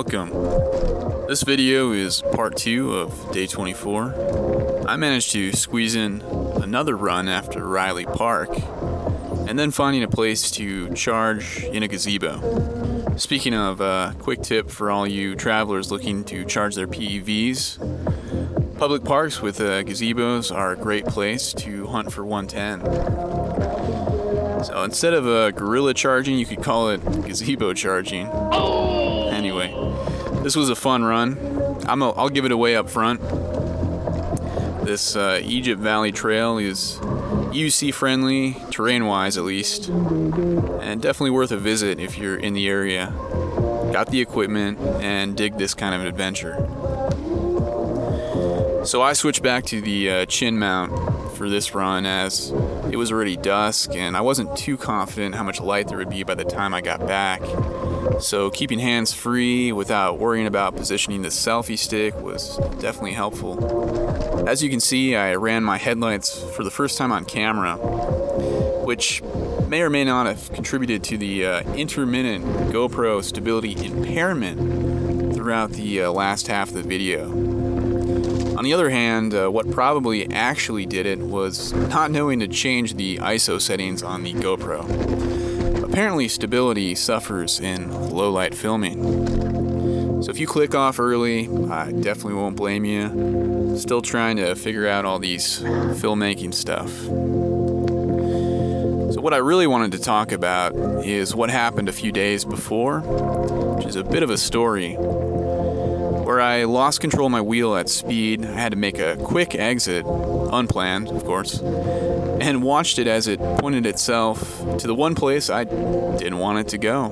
welcome. This video is part 2 of day 24. I managed to squeeze in another run after Riley Park, and then finding a place to charge in a gazebo. Speaking of, quick tip for all you travelers looking to charge their PEVs, public parks with gazebos are a great place to hunt for 110. So instead of guerrilla charging, you could call it gazebo charging. Anyway, this was a fun run. I'll give it away up front. This Egypt Valley Trail is EUC friendly, terrain-wise at least, and definitely worth a visit if you're in the area, got the equipment, and dig this kind of an adventure. So I switched back to the chin mount for this run as it was already dusk and I wasn't too confident how much light there would be by the time I got back. So keeping hands free without worrying about positioning the selfie stick was definitely helpful. As you can see, I ran my headlights for the first time on camera, which may or may not have contributed to the intermittent GoPro stability impairment throughout the last half of the video. On the other hand, what probably actually did it was not knowing to change the ISO settings on the GoPro. Apparently, stability suffers in low-light filming. So if you click off early, I definitely won't blame you. Still trying to figure out all these filmmaking stuff. So what I really wanted to talk about is what happened a few days before, which is a bit of a story, where I lost control of my wheel at speed. I had to make a quick exit, unplanned, of course, and watched it as it pointed itself to the one place I didn't want it to go.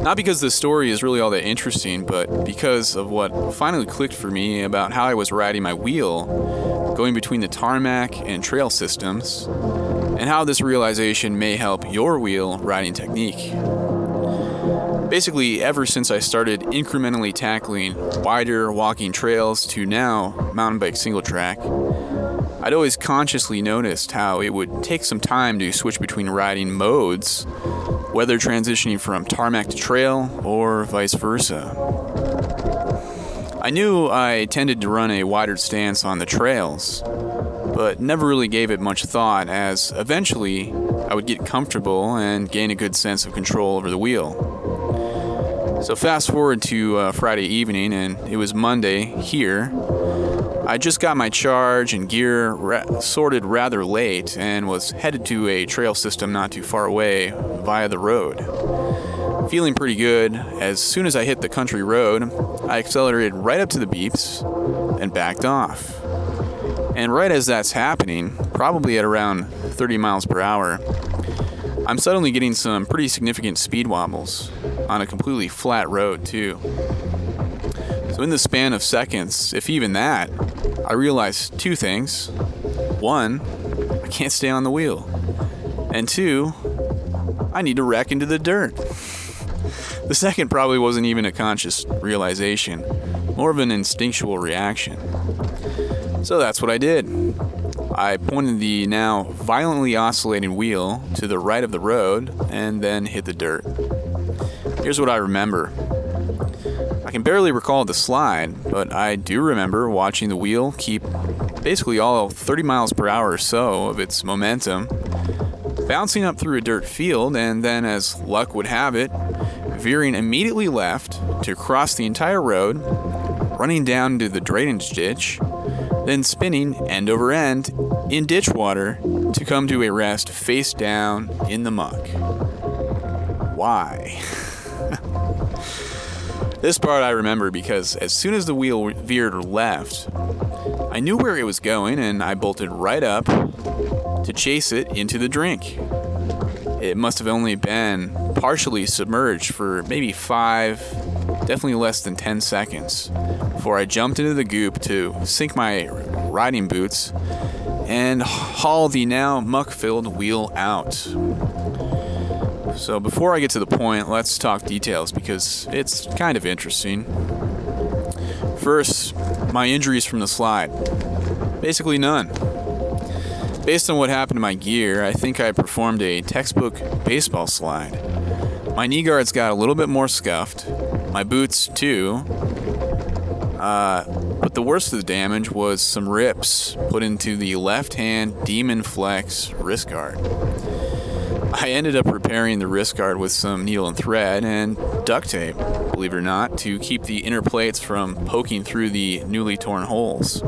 Not because the story is really all that interesting, but because of what finally clicked for me about how I was riding my wheel, going between the tarmac and trail systems, and how this realization may help your wheel riding technique. Basically, ever since I started incrementally tackling wider walking trails to now mountain bike Singletrack, I'd always consciously noticed how it would take some time to switch between riding modes, whether transitioning from tarmac to trail or vice versa. I knew I tended to run a wider stance on the trails, but never really gave it much thought as eventually I would get comfortable and gain a good sense of control over the wheel. So fast forward to Friday evening, and it was Monday here. I just got my charge and gear sorted rather late and was headed to a trail system not too far away via the road. Feeling pretty good, as soon as I hit the country road, I accelerated right up to the beeps and backed off. And right as that's happening, probably at around 30 miles per hour, I'm suddenly getting some pretty significant speed wobbles on a completely flat road too. So in the span of seconds, if even that, I realized two things. One, I can't stay on the wheel. And two, I need to wreck into the dirt. The second probably wasn't even a conscious realization, more of an instinctual reaction. So that's what I did. I pointed the now violently oscillating wheel to the right of the road and then hit the dirt. Here's what I remember. I can barely recall the slide, but I do remember watching the wheel keep basically all 30 miles per hour or so of its momentum, bouncing up through a dirt field, and then, as luck would have it, veering immediately left to cross the entire road, running down into the drainage ditch, then spinning end over end in ditch water to come to a rest face down in the muck. Why? This part I remember because as soon as the wheel veered left, I knew where it was going and I bolted right up to chase it into the drink. It must have only been partially submerged for maybe 5, definitely less than 10 seconds before I jumped into the goop to sink my riding boots and haul the now muck-filled wheel out. So before I get to the point, let's talk details because it's kind of interesting. First, my injuries from the slide. Basically none. Based on what happened to my gear, I think I performed a textbook baseball slide. My knee guards got a little bit more scuffed, my boots too. But the worst of the damage was some rips put into the left-hand Demon Flex wrist guard. I ended up repairing the wrist guard with some needle and thread and duct tape, believe it or not, to keep the inner plates from poking through the newly torn holes.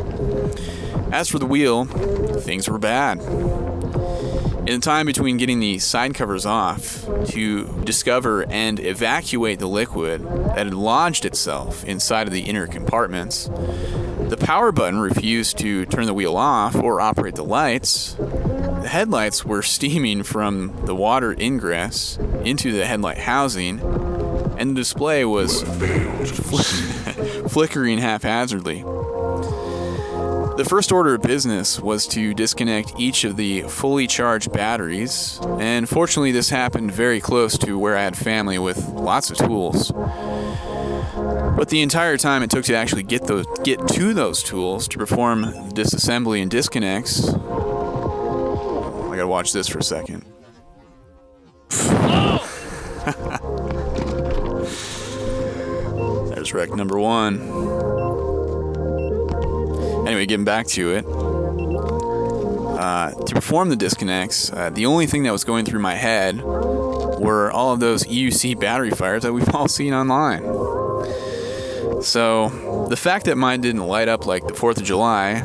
As for the wheel, things were bad. In the time between getting the side covers off to discover and evacuate the liquid that had lodged itself inside of the inner compartments, the power button refused to turn the wheel off or operate the lights. The headlights were steaming from the water ingress into the headlight housing, and the display was flickering haphazardly. The first order of business was to disconnect each of the fully charged batteries, and fortunately this happened very close to where I had family with lots of tools. But the entire time it took to actually get to those tools to perform disassembly and disconnects, I gotta watch this for a second. There's wreck number one. Anyway, getting back to it. To perform the disconnects, the only thing that was going through my head were all of those EUC battery fires that we've all seen online. So, the fact that mine didn't light up like the 4th of July,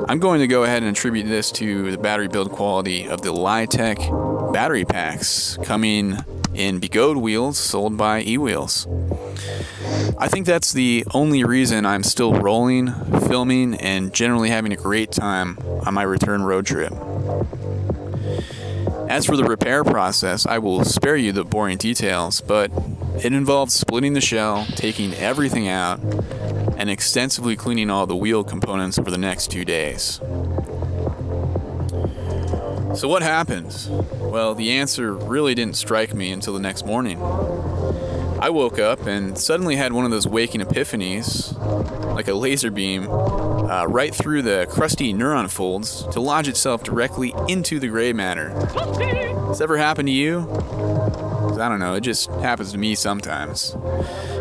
I'm going to go ahead and attribute this to the battery build quality of the LiTech battery packs coming in begode wheels sold by eWheels. I think that's the only reason I'm still rolling, filming, and generally having a great time on my return road trip. As for the repair process, I will spare you the boring details, but it involves splitting the shell, taking everything out, and extensively cleaning all the wheel components over the next 2 days. So what happened? Well, the answer really didn't strike me until the next morning. I woke up and suddenly had one of those waking epiphanies, like a laser beam, right through the crusty neuron folds to lodge itself directly into the gray matter. Has this ever happened to you? 'Cause I don't know, it just happens to me sometimes.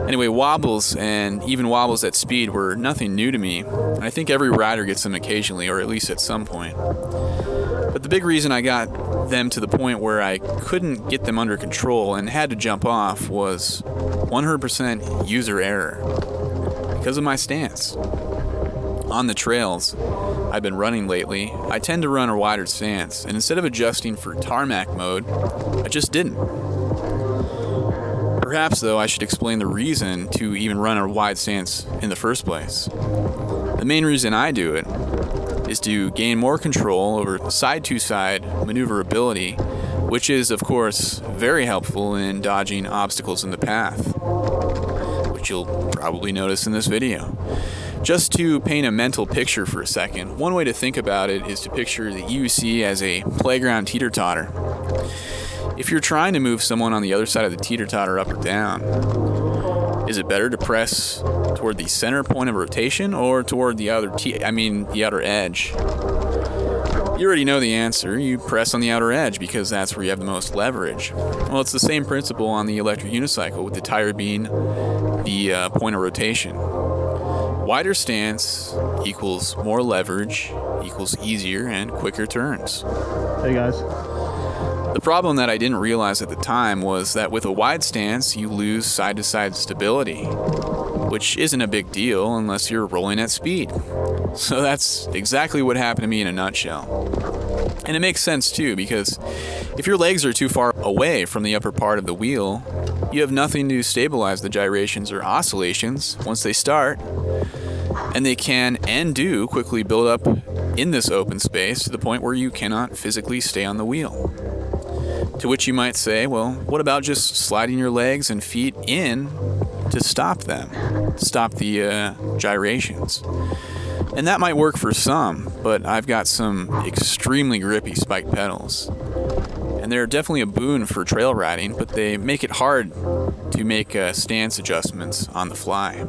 Anyway, wobbles, and even wobbles at speed, were nothing new to me, and I think every rider gets them occasionally, or at least at some point. But the big reason I got them to the point where I couldn't get them under control and had to jump off was 100% user error, because of my stance. On the trails I've been running lately, I tend to run a wider stance, and instead of adjusting for tarmac mode, I just didn't. Perhaps, though, I should explain the reason to even run a wide stance in the first place. The main reason I do it is to gain more control over side-to-side maneuverability, which is, of course, very helpful in dodging obstacles in the path, which you'll probably notice in this video. Just to paint a mental picture for a second, one way to think about it is to picture the EUC as a playground teeter-totter. If you're trying to move someone on the other side of the teeter-totter up or down, is it better to press toward the center point of rotation or toward the outer edge? You already know the answer. You press on the outer edge because that's where you have the most leverage. Well, it's the same principle on the ElectricUnicycle, with the tire being the point of rotation. Wider stance equals more leverage equals easier and quicker turns. Hey guys. The problem that I didn't realize at the time was that with a wide stance, you lose side-to-side stability, which isn't a big deal unless you're rolling at speed. So that's exactly what happened to me in a nutshell. And it makes sense too, because if your legs are too far away from the upper part of the wheel, you have nothing to stabilize the gyrations or oscillations once they start, and they can and do quickly build up in this open space to the point where you cannot physically stay on the wheel. To which you might say, well, what about just sliding your legs and feet in to stop them, to stop the gyrations? And that might work for some, but I've got some extremely grippy spiked pedals. And they're definitely a boon for trail riding, but they make it hard to make stance adjustments on the fly.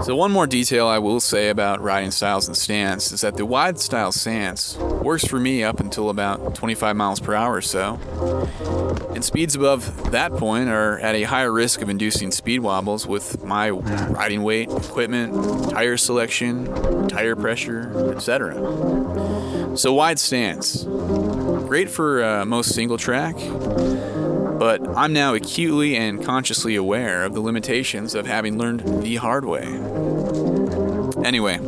So one more detail I will say about riding styles and stance is that the wide style stance works for me up until about 25 miles per hour or so. And speeds above that point are at a higher risk of inducing speed wobbles with my riding weight, equipment, tire selection, tire pressure, etc. So wide stance, great for most single track, but I'm now acutely and consciously aware of the limitations of having learned the hard way. Anyway,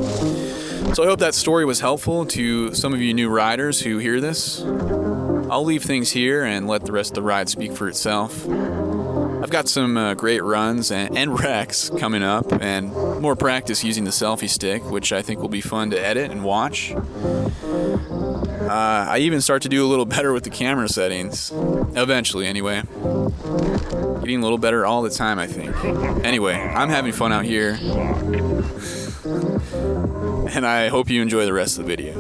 so I hope that story was helpful to some of you new riders who hear this. I'll leave things here and let the rest of the ride speak for itself. I've got some great runs and wrecks coming up, and more practice using the selfie stick, which I think will be fun to edit and watch. I even start to do a little better with the camera settings. Eventually, anyway. Getting a little better all the time, I think. Anyway, I'm having fun out here. And I hope you enjoy the rest of the video.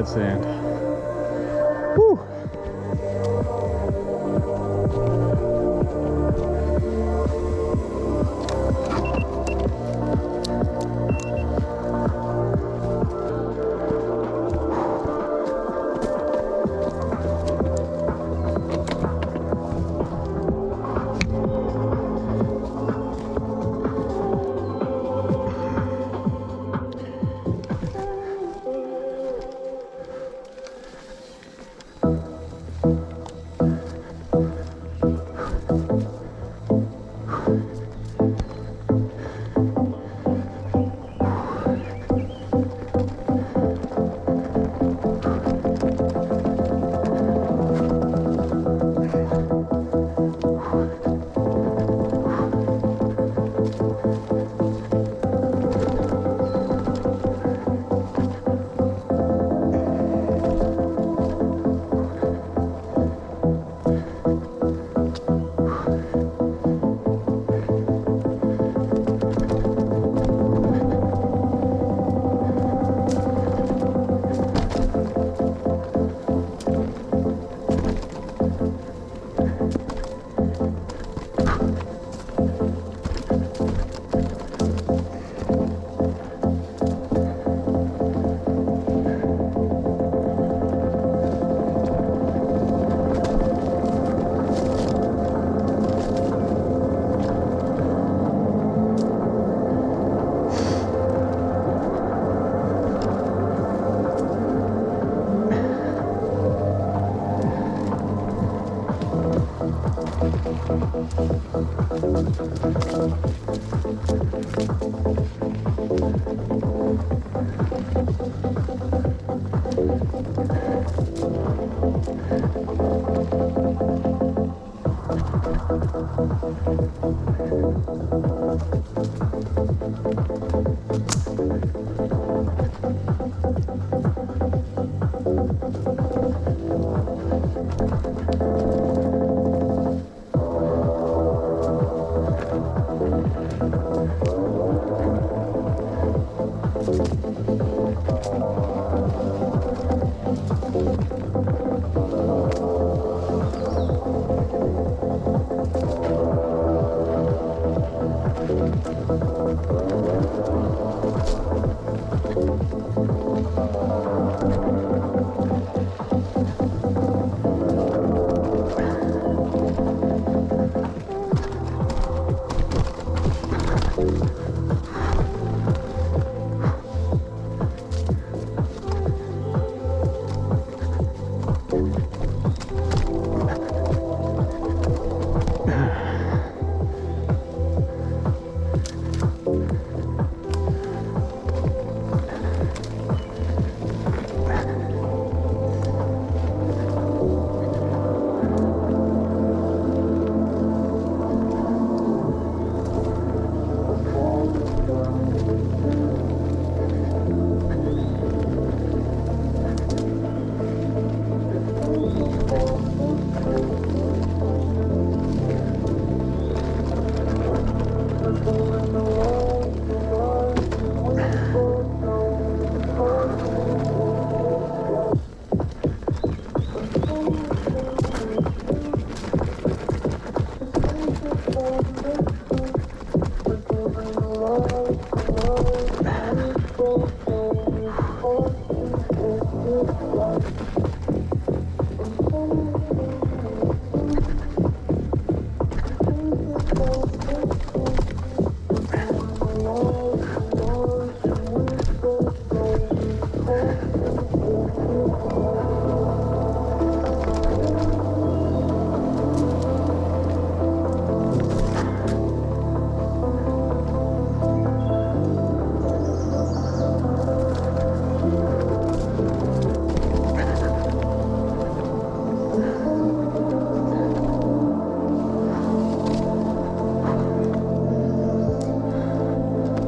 that sand. Whew.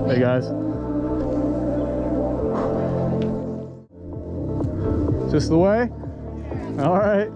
Hey guys. Just the way? All right.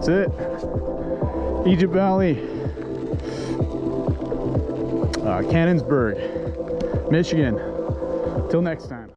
That's it. Egypt Valley. Cannonsburg, Michigan. Till next time.